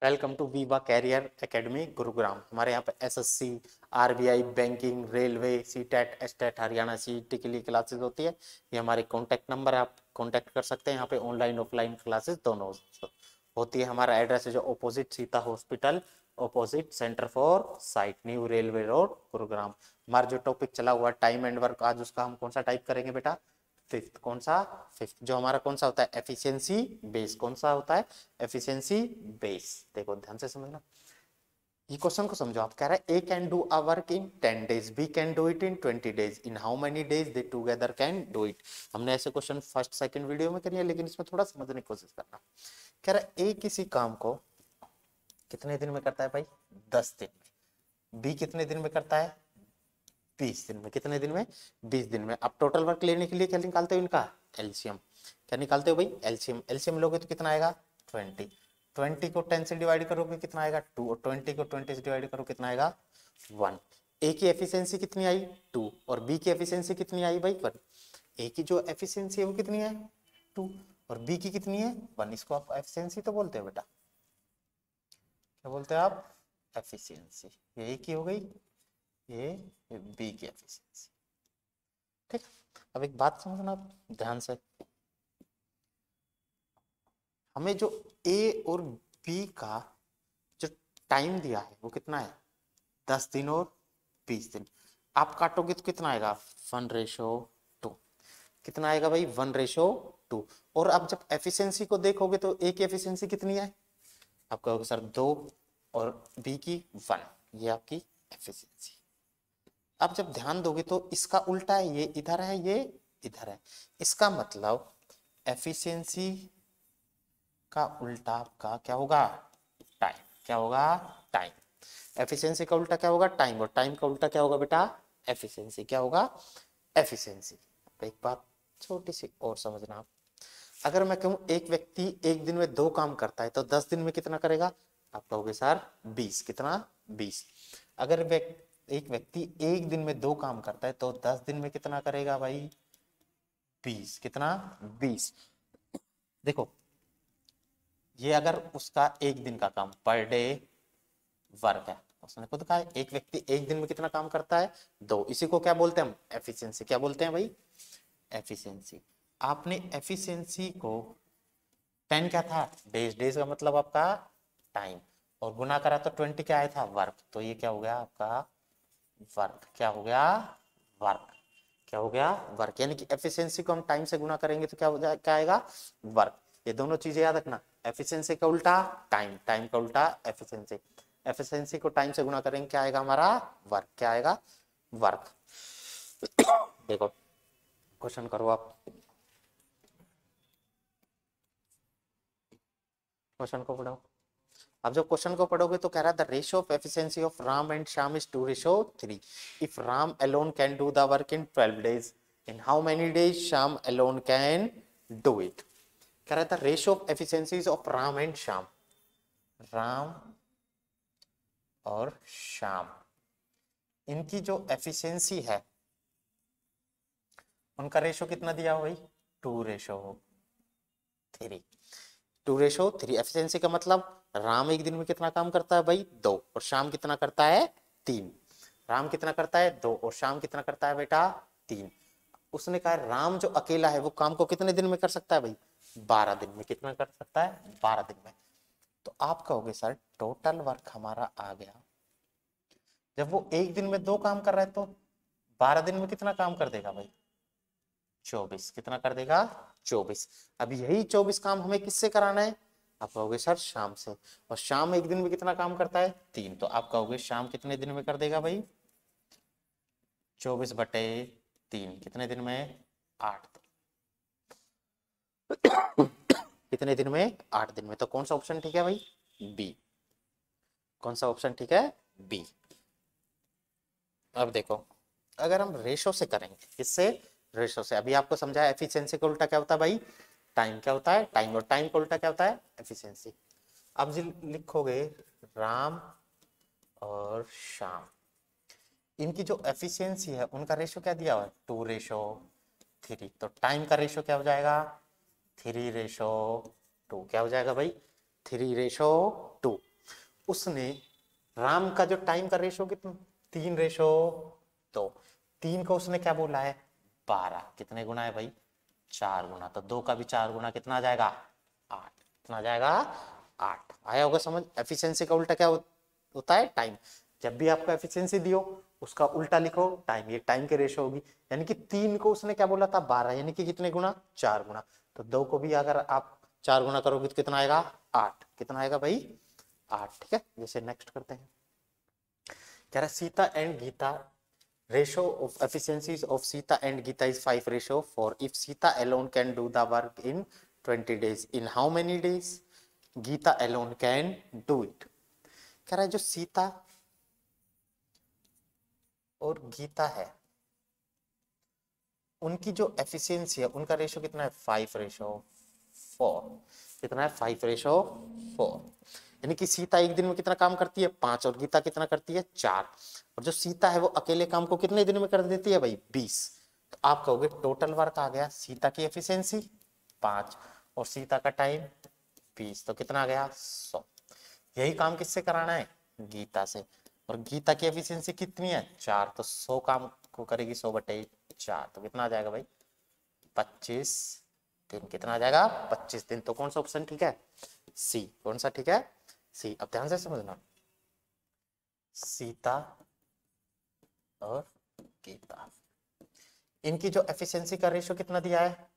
Welcome to Viva Career Academy Gurugram. हमारे यहाँ पे SSC, RBI, banking, railway, CTET, STET, Haryana CET के लिए क्लासेस होती है। ये हमारे कॉन्टैक्ट नंबर है, आप कॉन्टैक्ट कर सकते हैं। यहाँ पे ऑनलाइन ऑफलाइन क्लासेस दोनों होती है। हमारा एड्रेस है जो opposite Sita hospital, opposite centre for sight, new railway road, Gurugram. हमारा जो टॉपिक चला हुआ टाइम एंड वर्क, आज उसका हम कौन सा टाइप करेंगे बेटा? फिफ्थ। कौन सा? फिफ्थ। जो हमारा कौन सा होता है? Efficiency base. कौन सा होता है? Efficiency base. देखो ध्यान से समझना, ये क्वेश्चन को समझो। आप कह रहे हैं A can do a work in 10 days, B can do it in 20 days, in how many days they together can do it. हमने ऐसे क्वेश्चन फर्स्ट सेकंड वीडियो में करिए, लेकिन इसमें थोड़ा समझने की कोशिश करना। कह रहा है ए किसी काम को कितने दिन में करता है भाई? 10 दिन में। बी कितने दिन में करता है? 20 दिन में। कितने दिन में? 20 दिन में। अब टोटल वर्क लेने के लिए क्या निकालते हो इनका? एलसीएम। क्या निकालते हो भाई? एलसीएम। एलसीएम लोगे तो कितना आएगा? 20। 20 को 10 से डिवाइड करोगे कितना आएगा? 2। और 20 को 20 से डिवाइड करो कितना आएगा? 1। ए की एफिशिएंसी कितनी आई? 2। और बी की एफिशिएंसी कितनी आई भाई? 1। ए की जो एफिशिएंसी है वो कितनी है? 2। और बी की कितनी है? 1। इसको आप एफिशिएंसी तो बोलते हो बेटा। क्या बोलते हैं आप? एफिशिएंसी। ये ए की हो गई, ये बी की एफिशिएंसी। ठीक। अब एक बात समझना आप ध्यान से, हमें जो ए और बी का जो टाइम दिया है वो कितना है? 10 दिन और 20 दिन। आप काटोगे तो कितना आएगा? 1:2। कितना आएगा भाई? 1:2। और आप जब एफिशिएंसी को देखोगे तो ए की एफिशिएंसी कितनी है? आप कहोगे सर 2 और बी की 1। ये आपकी एफिशिएंसी। आप जब ध्यान दोगे तो इसका उल्टा है, ये इधर है, ये इधर है। इसका मतलब एफिशिएंसी का उल्टा आपका क्या होगा? टाइम। क्या होगा? टाइम। एफिशिएंसी का उल्टा क्या होगा? टाइम। और टाइम का उल्टा क्या होगा बेटा? एफिशिएंसी। क्या होगा? एफिशिएंसी। एक बात छोटी सी और समझना आप, अगर मैं कहूं एक व्यक्ति एक दिन में 2 काम करता है तो 10 दिन में कितना करेगा? आप कहोगे सर 20। कितना? 20। अगर एक व्यक्ति एक दिन में 2 काम करता है तो 10 दिन में कितना करेगा भाई? 20। कितना? 20। देखो, ये अगर उसका एक दिन का काम, पर डे वर्क है, उसने खुद कहा है एक व्यक्ति एक दिन में कितना काम करता है? 2। इसी को क्या बोलते हैं हम? एफिशिएंसी। क्या बोलते हैं भाई? एफिशिएंसी। आपने एफिशिएंसी को 10 क्या था? डेज। डेज का मतलब आपका टाइम, और गुना करा तो 20 क्या आया था? वर्क। तो ये क्या हो गया आपका? वर्क। क्या हो गया? वर्क। क्या हो गया? वर्क। यानी कि एफिशिएंसी को हम टाइम से गुना करेंगे तो क्या हो जाए? क्या आएगा? वर्क। ये दोनों चीजें याद रखना, एफिशिएंसी का उल्टा टाइम, टाइम का उल्टा एफिशिएंसी। एफिशिएंसी को टाइम से गुना करेंगे क्या आएगा हमारा? वर्क। क्या आएगा? वर्क। देखो क्वेश्चन करो आप, क्वेश्चन को पढ़ो। अब जब क्वेश्चन को पढ़ोगे तो कह रहा है the ratio of efficiency of Ram and Shyam is 2:3। If Ram alone can do the work in 12 days, in how many days Shyam alone can do it. कह रहा था ratio of efficiencies of Ram and Shyam. Ram और श्याम, इनकी जो एफिशिएंसी है उनका रेशियो कितना दिया हो भाई? 2:3। 2:3। एफिशिएंसी का मतलब राम एक दिन में कितना काम करता है भाई? 2। और शाम कितना करता है? 3। राम कितना करता है? 2। और शाम कितना करता है बेटा? 3। उसने कहा राम जो अकेला है वो काम को कितने दिन में कर सकता है भाई? 12 दिन में। कितना कर सकता है? 12 दिन में। तो आप कहोगे सर टोटल वर्क हमारा आ गया, जब वो एक दिन में 2 काम कर रहा है तो 12 दिन में कितना काम कर देगा भाई? 24। कितना कर देगा? 24। अब यही 24 काम हमें किससे कराना है? आप कहोगे सर शाम से। और शाम एक दिन में कितना काम करता है? 3। तो आप कहोगे शाम कितने दिन में कर देगा भाई? 24/3। कितने दिन में? 8 दिन। कितने दिन में? 8 दिन में। तो कौन सा ऑप्शन ठीक है भाई? बी। कौन सा ऑप्शन ठीक है? बी। अब देखो, अगर हम रेशो से करेंगे, किससे? रेशो से। अभी आपको समझाया एफिशिएंसी का उल्टा क्या होता है भाई? टाइम। क्या होता है? टाइम। और टाइम का उल्टा क्या होता है? एफिशिएंसी। अब जी लिखोगे राम और श्याम, इनकी जो एफिशिएंसी है उनका रेशो क्या दिया हुआ है? 2:3। तो टाइम का रेशो क्या हो जाएगा? 3:2। क्या हो जाएगा भाई? 3:2। उसने राम का जो टाइम का रेशो कितना 3:2, 3 को उसने क्या बोला है 12, कितने गुना है भाई 4 गुना, तो 2 का भी 4 गुना कितना आ जाएगा 8, कितना आ जाएगा 8। आया होगा समझ। एफिशिएंसी का उल्टा क्या होता है टाइम। जब भी आपको एफिशिएंसी दियो उसका उल्टा लिखो टाइम, ये टाइम के रेशो होगी। यानी कि 3 को उसने क्या बोला था 12, यानी कि कितने गुना 4 गुना, तो 2 को भी अगर आप 4 गुना करोगे तो कितना आएगा 8, कितना आएगा भाई 8। ठीक है, जैसे नेक्स्ट करते हैं। कह रहा Sita and Gita ratio of efficiencies of Sita and Geeta is 5:4. If Sita alone can do the work in 20 days, in how many days Geeta alone can do it? कह रहा है जो सीता और गीता है उनकी जो एफिशिएंसी है उनका रेशो कितना है 5:4। कितना है 5:4। यानी कि सीता एक दिन में कितना काम करती है 5 और गीता कितना करती है 4, और जो सीता है वो अकेले काम को कितने दिन में कर देती है भाई 20। तो आप कहोगे टोटल वर्क आ गया सीता की एफिशिएंसी 5 और सीता का टाइम 20, तो कितना आ गया 100। यही काम किससे कराना है गीता से, और गीता की एफिशिएंसी कितनी है 4, तो 100 काम को करेगी 100/4, तो कितना आ जाएगा भाई 25 दिन। कितना आ जाएगा 25 दिन। तो कौन सा ऑप्शन ठीक है सी। कौन सा ठीक है सी। अब ध्यान से समझना, सीता और गीता इनकी जो एफिशिएंसी का रेशो कितना दिया है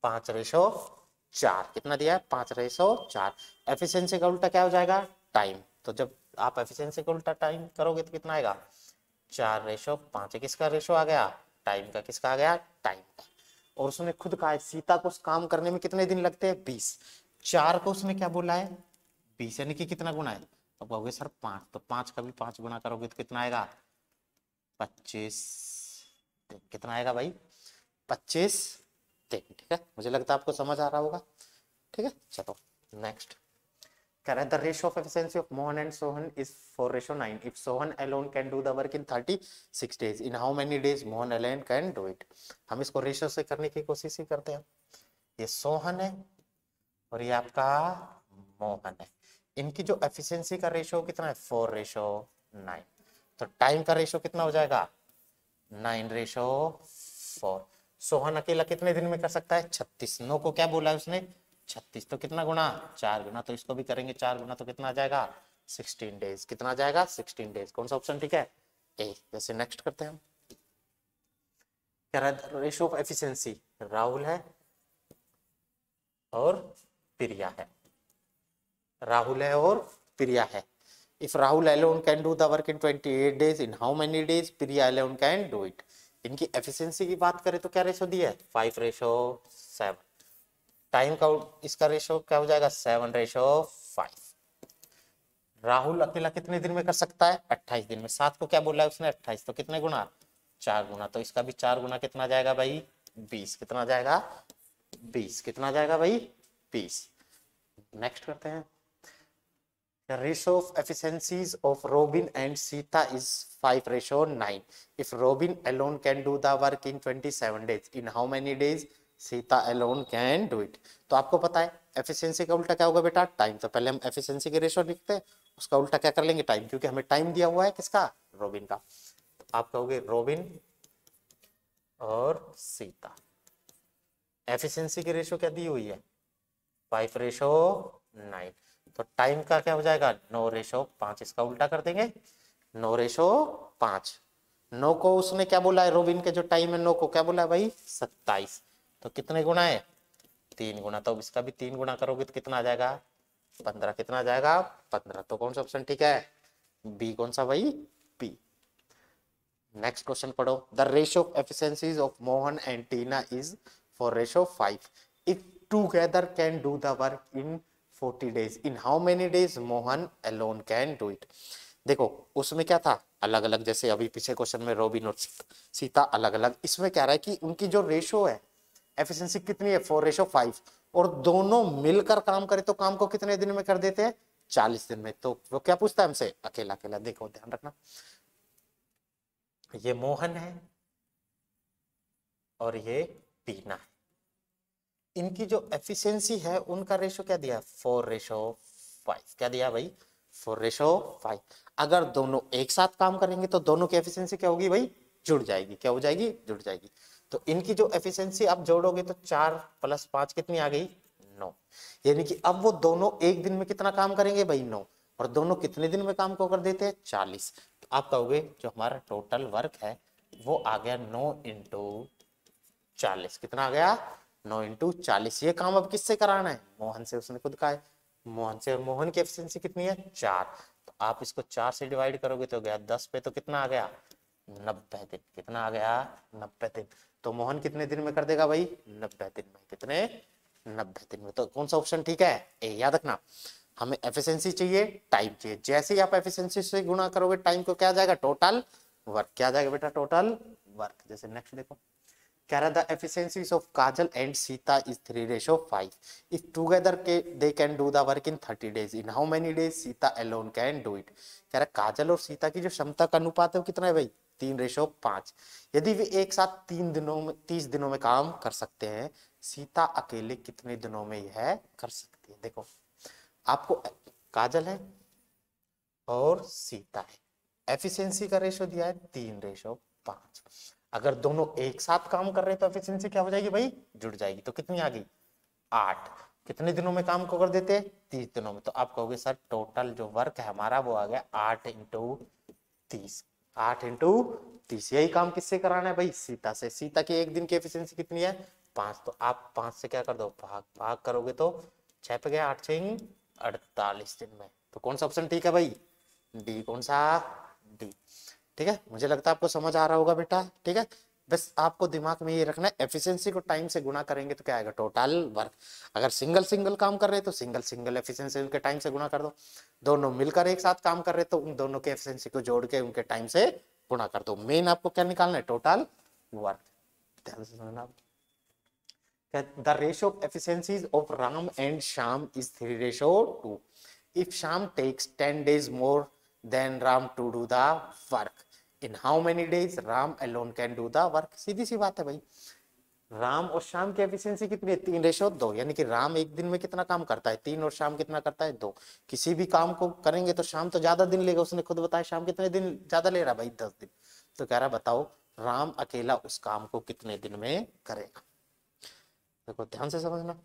5:4। कितना दिया है 5:4। एफिशिएंसी का उल्टा क्या हो जाएगा टाइम, तो जब आप एफिशिएंसी का उल्टा टाइम करोगे तो कितना आएगा 4:5। किसका रेशो आ गया टाइम का, किसका आ गया टाइम का। और उसने खुद कहा है सीता को काम करने में कितने दिन लगते हैं 20, 4 को उसने क्या बोला है 20, यानी कि कितना गुना है। अब कहोगे सर 5, तो 5 का भी 5 गुना करोगे तो कितना आएगा 25। कितना आएगा भाई 25 दिन। ठीक है, मुझे लगता है आपको समझ आ रहा होगा। ठीक है, चलो नेक्स्ट। कह रहा है the ratio of efficiency of Mohan and Sohan is 4:9। If Sohan alone can do the work in 36 days, in how many days Mohan alone can do it. हम इसको रेशियो से करने की कोशिश ही करते हैं। ये सोहन है और ये आपका मोहन है, इनकी जो एफिशिएंसी का रेशियो कितना है 4:9, तो टाइम का रेशियो कितना हो जाएगा 9:4। सोहन अकेला कितने दिन में कर सकता है 36, 9 को क्या बोला है उसने 36, तो कितना गुना 4 गुना, तो इसको भी करेंगे 4 गुना, तो कितना आ जाएगा 16 डेज। कितना आ जाएगा 16 डेज। कौन सा ऑप्शन ठीक है ए। जैसे नेक्स्ट करते हैं हम। क्या रहा रेशियो ऑफ एफिशिएंसी, राहुल है और प्रिया है, राहुल है और प्रिया है। If Rahul alone can do the work in 28 days, in how many days Priya alone can do it। इनकी एफिशिएंसी की बात करें तो क्या रेशो दिया है 5:7। टाइम का इसका रेशो क्या हो जाएगा 7:5। राहुल अकेला कितने दिन में कर सकता है 28 दिन में, 7 को क्या बोला है उसने 28, तो कितने गुना 4 गुना, तो इसका भी 4 गुना कितना जाएगा भाई 20। कितना जाएगा 20। कितना जाएगा भाई 20। नेक्स्ट करते हैं। The ratio of efficiencies of Robin and Sita is 5:9. If Robin alone can do the work in 27 days, in how many days Sita alone can do it? तो आपको पता है एफिशिएंसी का उल्टा क्या होगा बेटा टाइम, तो पहले हम एफिशिएंसी के रेशो लिखते हैं, उसका उल्टा क्या कर लेंगे टाइम, क्योंकि हमें टाइम दिया हुआ है किसका रोबिन का। तो आप कहोगे रोबिन और सीता एफिशिएंसी की रेशो क्या दी हुई है 5:9, तो टाइम का क्या हो जाएगा 9:5। इसका उल्टा कर देंगे 9:5। 9 को उसने क्या बोला है रोबिन के जो टाइम है 9 को क्या बोला है भाई 27, तो कितने गुना है 3 गुना, तो इसका भी 3 गुना करोगे तो कितना आ जाएगा 15। कितना आ जाएगा 15, तो कौन सा ऑप्शन ठीक है बी। कौन सा भाई बी। नेक्स्ट क्वेश्चन पढ़ो। The ratio of efficiencies of Mohan and Tina is 4:5। If together can do the work in 40 days, in how many days Mohan alone can do it। देखो उसमें क्या था अलग अलग, जैसे अभी पीछे क्वेश्चन में रोबिन और सीता अलग अलग, इसमें क्या रहा है कि उनकी जो रेशो है एफिशिएंसी कितनी है 4:5, और दोनों मिलकर काम करे तो काम को कितने दिन में कर देते हैं 40 दिन में। तो वो क्या पूछता है हमसे अकेला अकेला। देखो ध्यान रखना, ये मोहन है और ये टीना है, इनकी जो एफिशिएंसी है उनका रेशो क्या दिया 4:5। क्या दिया भाई 4:5। अगर दोनों एक साथ काम करेंगे तो दोनों की एफिशिएंसी क्या होगी भाई, जुड़ जाएगी। क्या हो जाएगी, जुड़ जाएगी। तो इनकी जो एफिशिएंसी आप जोड़ोगे तो 4 + 5 कितनी आ गई, 9। यानी कि अब वो दोनों एक दिन में कितना काम करेंगे भाई, 9। और दोनों कितने दिन में काम को कर देते हैं, 40। तो आप कहोगे जो हमारा टोटल वर्क है वो आ गया 9 × 40। कितना आ गया, 9 × 40। ये काम अब किससे कराना है, मोहन से। उसने खुद कहा है मोहन से। और मोहन की एफिशिएंसी कितनी है, 4। तो आप इसको 4 से डिवाइड करोगे तो गया 10 पे, तो कितना आ गया, 90 दिन। कितना आ गया, 90 दिन। तो मोहन कितने दिन में कर देगा भाई, 90 दिन में। कितने, 90 दिन में। तो कौन सा ऑप्शन ठीक है, ए। याद रखना, हमें एफिशिएंसी चाहिए, टाइम चाहिए। जैसे ही आप एफिशिएंसी से गुणा करोगे टाइम को, क्या आ जाएगा, टोटल वर्क। क्या आ जाएगा बेटा, टोटल वर्क। जैसे नेक्स्ट देखो, कह रहा the efficiencies of Kajal and Sita is 3:5. If together they can do the work in 30 days, in how many days Sita alone can do it? कह रहा काजल और सीता की जो क्षमता का अनुपात है वो कितना है भाई, 3:5। यदि वे एक साथ 30 दिनों में काम कर सकते हैं, सीता अकेले कितने दिनों में यह कर सकती है। देखो आपको काजल है और सीता है, एफिशिएंसी का रेशो दिया है 3:5। अगर दोनों एक साथ काम कर रहे हैं तो एफिशिएंसी क्या हो जाएगी भाई, जुड़ जाएगी। तो कितनी आ गई, 8। कितने दिनों में काम को कर देते हैं, 30 दिनों में। तो आप कहोगे सर टोटल जो वर्क है हमारा वो आ गया 8 × 30। 8 × 30। यही काम किससे कराना है भाई, सीता से। सीता की एक दिन की एफिशिएंसी कितनी है, 5। तो आप 5 से क्या कर दो, भाग करोगे तो 6 पे गया, 8 × 6 = 48 दिन में। तो कौन सा ऑप्शन ठीक है भाई, डी। कौन सा, डी। ठीक है, मुझे लगता है आपको समझ आ रहा होगा बेटा। ठीक है, बस आपको दिमाग में ये रखना है, एफिशिएंसी को टाइम से गुणा करेंगे तो क्या आएगा, टोटल वर्क। अगर सिंगल काम कर रहे हैं तो सिंगल एफिशिएंसी उनके टाइम से गुणा कर दो। दोनों मिलकर एक साथ काम कर रहे हैं तो उन दोनों के एफिशिएंसी को जोड़ के उनके टाइम से गुणा कर दो। मेन आपको क्या निकालना है, टोटल वर्क। ध्यान से समझना। The ratio of efficiencies of Ram and Shyam is 3:2. If Shyam takes 10 days more than Ram to do the work, in how many days Ram alone can do the work? सीधी सी बात है भाई, राम और श्याम की efficiency कितनी है, 3:2। यानी कि राम एक दिन में कितना काम करता है, 3, और श्याम कितना करता है, 2। किसी भी काम को करेंगे तो श्याम तो ज्यादा दिन लेगा, उसने खुद बताया। श्याम कितने दिन ज्यादा ले रहा भाई, 10 दिन। तो कह रहा बताओ राम अकेला उस काम को कितने दिन में करेगा। देखो ध्यान से समझना,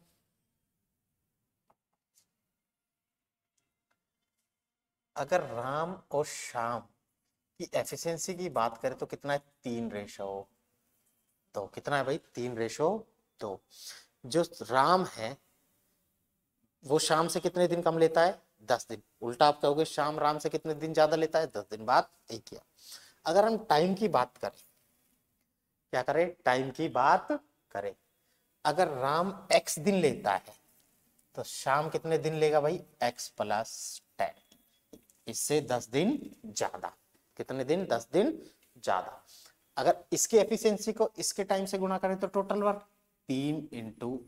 अगर राम और श्याम की एफिशिएंसी की बात करें तो कितना है, 3:2। कितना है भाई, 3:2। जो राम है वो शाम से कितने दिन कम लेता है, 10 दिन। उल्टा आप कहोगे शाम राम से कितने दिन ज्यादा लेता है, 10 दिन। बात एक किया। अगर हम टाइम की बात करें, क्या करें, टाइम की बात करें, अगर राम x दिन लेता है तो शाम कितने दिन लेगा भाई, x + 10। इससे 10 दिन ज्यादा। कितने दिन, 10 दिन ज्यादा। अगर इसकी एफिशिएंसी को इसके टाइम से गुणा करें तो टोटल वर्क 3 ×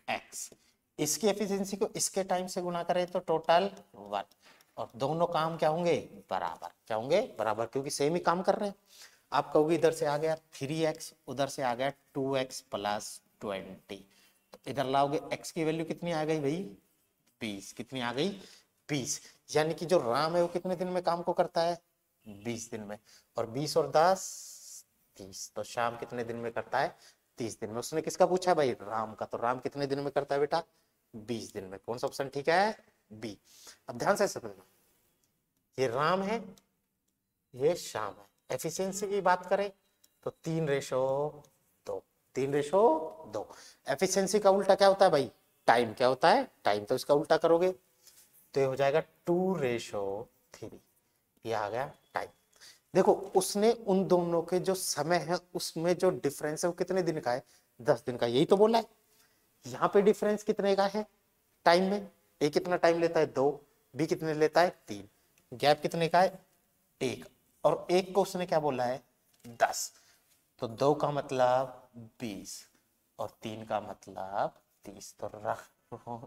x। इसकी एफिशिएंसी को इसके टाइम से गुणा करें तो टोटल वर्क। और दोनों काम क्या होंगे, बराबर। क्या होंगे, बराबर, क्योंकि सेम ही काम कर रहे हैं। आप कहोगे इधर से आ गया 3x, उधर से आ गया 2x + 20। तो इधर लाओगे x की वैल्यू कितनी आ गई भाई, 20। कितनी आ गई, 20। यानी कि जो राम है वो कितने दिन में काम को करता है, 20 दिन में। और 20 और 10 30। तो शाम कितने दिन में करता है, 30 दिन में। उसने किसका पूछा है भाई, राम का। तो राम कितने दिन में करता है बेटा, 20 दिन में। कौन सा ऑप्शन ठीक है, बी। अब ध्यान से समझना, ये राम है, ये शाम है। एफिशिएंसी की बात करें तो 3:2। 3:2। एफिशिएंसी का उल्टा क्या होता है भाई, टाइम। क्या होता है, टाइम। तो इसका उल्टा करोगे तो ये हो जाएगा 2:3। ये आ गया टाइम। देखो उसने उन दोनों के जो समय है उसमें जो डिफरेंस है वो कितने दिन का है, 10 दिन का। यही तो बोला है। यहाँ पे डिफरेंस कितने का है टाइम में, ए कितना टाइम लेता है, 2, बी कितने लेता है, 3। गैप कितने का है, 1। और 1 को उसने क्या बोला है, 10। तो 2 का मतलब 20 और 3 का मतलब 30। तो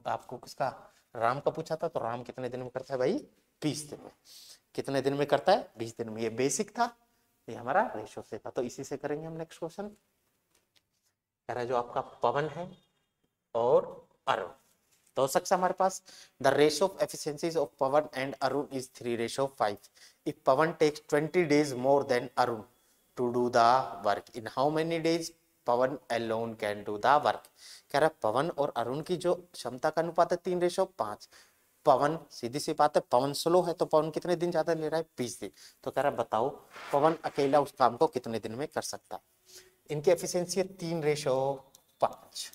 आपको किसका, राम का पूछा था। तो राम कितने दिन में करता है भाई, 20 दिन में। कितने दिन में करता है, 20 दिन में। ये बेसिक था, ये हमारा रेशो से था। तो इसी से करेंगे हम नेक्स्ट क्वेश्चन। कह रहा है जो आपका पवन है और अरुण, तो हो सकता है हमारे पास the ratio of efficiencies of Pawan and Arun is 3:5 if Pawan takes 20 days more than Arun to do the work in how many days Pawan alone can do the work. कह रहा है पवन और अरुण की जो क्षमता का अनुपात है 3:5। पवन सीधी सी बात है, पवन स्लो है तो पवन कितने दिन ज्यादा ले रहा है 20 दिन। तो कह रहा है बताओ पवन अकेला उस काम को कितने दिन में कर सकता है। इनकी एफिशिएंसी है 3:5।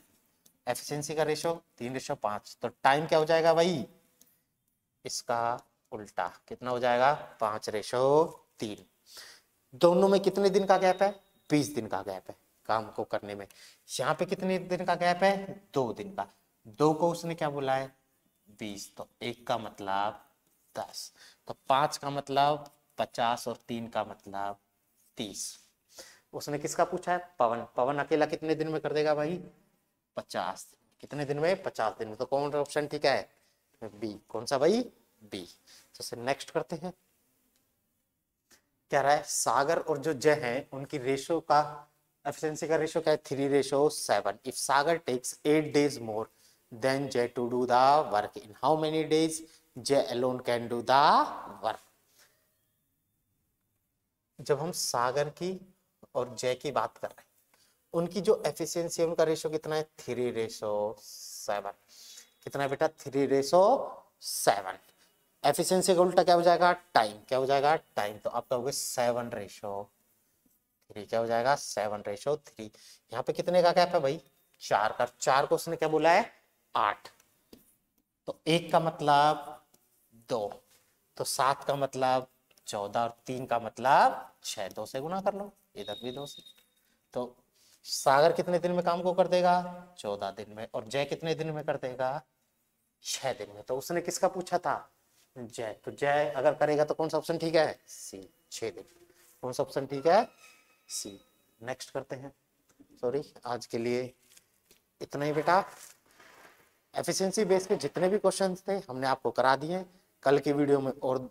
एफिशिएंसी का रेशो 3:5। तो टाइम क्या हो जाएगा भाई, इसका उल्टा कितना हो जाएगा 5:3। दोनों में कितने दिन का गैप है, 20 दिन का गैप है काम को करने में। यहाँ पे कितने दिन का गैप है, 2 दिन का। 2 को उसने क्या बोला है 20, तो 1 का मतलब 10, तो 5 का मतलब 50 और 3 का मतलब 30। उसने किसका पूछा है, पवन। पवन अकेला कितने दिन में कर देगा भाई 50। कितने दिन में 50 दिन में। तो कौन सा ऑप्शन ठीक है, बी। कौन सा भाई, बी। तो नेक्स्ट करते हैं। कह रहा है सागर और जो जय है उनकी रेशो का एफिशिएंसी का रेशो क्या है 3:7 if Sagar takes 8 days more than Jay to do the work in how many days Jay alone can do the work. जब हम सागर की और जय की बात कर रहे हैं, उनकी जो एफिशिएंसी है उनका रेशो कितना है 3:7। कितना है बेटा 3:7। एफिशिएंसी का उल्टा क्या हो जाएगा टाइम। क्या हो जाएगा टाइम। तो आप कहोगे 7:3। क्या हो जाएगा 7:3। यहाँ पे कितने का गैप है भाई 4 का। 4 को उसने क्या बोला है 8। तो 1 का मतलब 2, तो 7 का मतलब 14 और 3 का मतलब 6। 2 से गुना कर लो, इधर भी 2 से। तो सागर कितने दिन में काम को कर देगा 14 दिन में, और जय कितने दिन में कर देगा 6 दिन में। तो उसने किसका पूछा था जय। तो जय अगर करेगा तो कौन सा ऑप्शन ठीक है, सी 6 दिन। कौन सा ऑप्शन ठीक है, सी। नेक्स्ट करते हैं। सॉरी आज के लिए इतना ही बेटा। एफिशिएंसी बेस के जितने भी क्वेश्चंस थे हमने आपको करा दिए। कल की वीडियो में और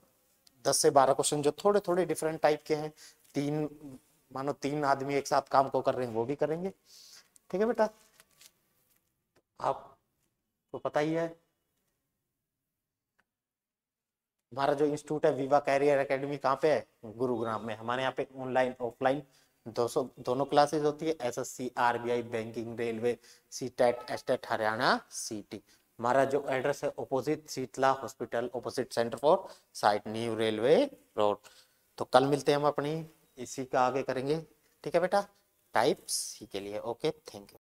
10 से 12 क्वेश्चन जो थोड़े थोड़े डिफरेंट टाइप के हैं, मानो 3 आदमी एक साथ काम को कर रहे हैं, वो भी करेंगे। ठीक है बेटा, आपको पता ही है हमारा जो इंस्टीट्यूट है विवा कैरियर एकेडमी कहाँ पे है, गुरुग्राम में। हमारे यहाँ पे ऑनलाइन ऑफलाइन 200 दोनों क्लासेस होती है। SSC, RBI, banking, railway, CTET, STET, Haryana, CET. हमारा जो एड्रेस है opposite Sheetla hospital, opposite centre for sight, new railway road. तो कल मिलते हैं हम अपनी इसी का आगे करेंगे। ठीक है बेटा, टाइप सी के लिए। Okay, thank you.